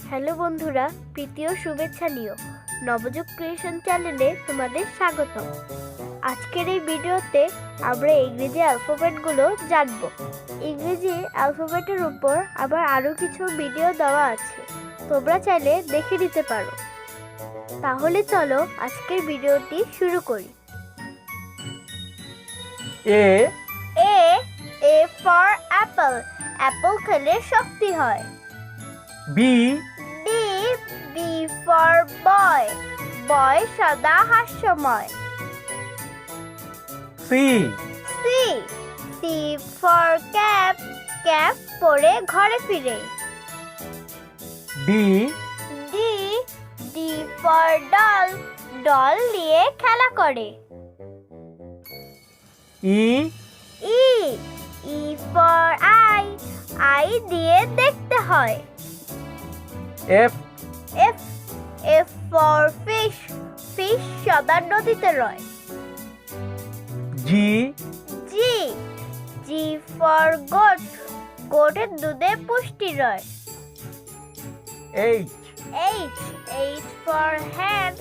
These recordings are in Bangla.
হ্যালো বন্ধুরা, প্রীতি ও শুভেচ্ছা নিও। নবযুগ ক্রিয়েশন চ্যানেলে তোমাদের স্বাগত। আজকের এই ভিডিওতে আমরা ইংরেজি অ্যালফাবেটগুলো জানব। ইংরেজি অ্যালফাবেটের উপর আবার আরও কিছু ভিডিও দেওয়া আছে, তোমরা চাইলে দেখে নিতে পারো। তাহলে চলো আজকের ভিডিওটি শুরু করি। A A for apple, apple খেলে শক্তি হয়। B B for boy, boy সদা হাস্যময়। C C for cap, cap পরে ঘরে ফিরে। D D for doll, doll নিয়ে খেলা করে। ই ফর আই দিয়ে দেখতে হয়। F F for fish, fish সদা নদীতে রয়। জি ফর গোট, গোটের দুধে পুষ্টি রয়। এইচ ফর হ্যান,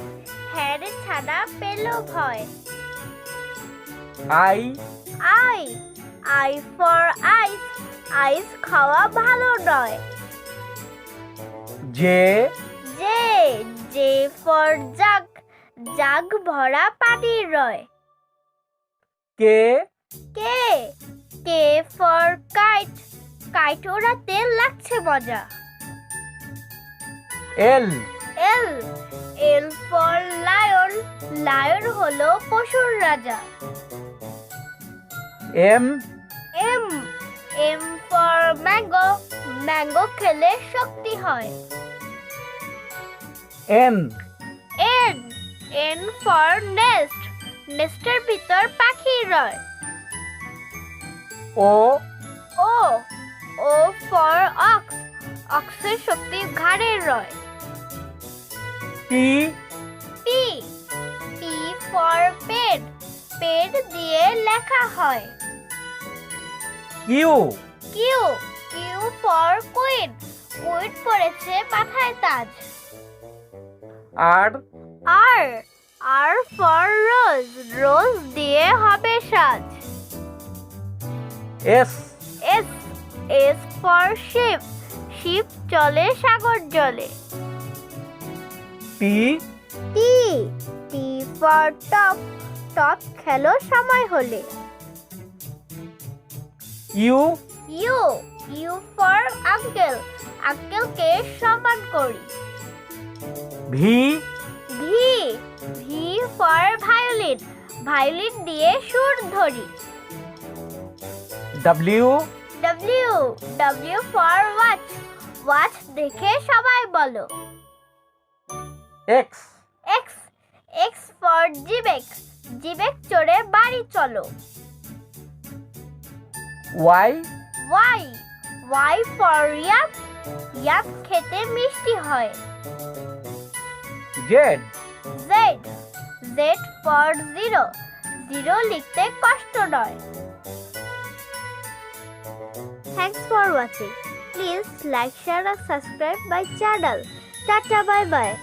হ্যান ছানা পেলো ভয়। আই ফর আইস, আইস খাওয়া ভালো নয়। জে ফর জাগ, জাগ ভরা পানির রয়। কে ফর কাইট, কাইট ওড়াতে লাগছে মজা। এল ফর লায়ন, লায়ন হলো পশুর রাজা। এম ফর ম্যাঙ্গো, ম্যাঙ্গো খেলে শক্তি হয়। এন ফর নেস্ট, নেস্টের ভিতর পাখি রয়। ও ফর অক্স, অক্সের শক্তি ঘাড়ে রয়। পি ফর পেন, পেন দিয়ে লেখা হয়। কিউ ফর কুইন, কুইন পড়েছে মাথায় তাজ। আর ফর রোজ, রোজ দিয়ে হবে সাজ। এস ফর শিপ, শিপ চলে সাগর জলে। টি ফর টপ, টপ খেলো সময় হলে। ইউ ফর আঙ্কেল, আঙ্কেলকে সম্মান করি। ভি ফর ভায়োলিন, ভায়োলিন দিয়ে সুর ধরি। ডব্লিউ ফর ওয়াচ, ওয়াচ দেখে সবাই বলো। এক্স ফর জিবেক, জিবেক চড়ে বাড়ি চলো। ওয়াই ফর ইয়াক, ইয়াক খেতে মিষ্টি হয়। জেড ফর জিরো, জিরো লিখতে কষ্ট নয়। Thanks for watching. Please like, share and subscribe my channel. Tata, bye bye.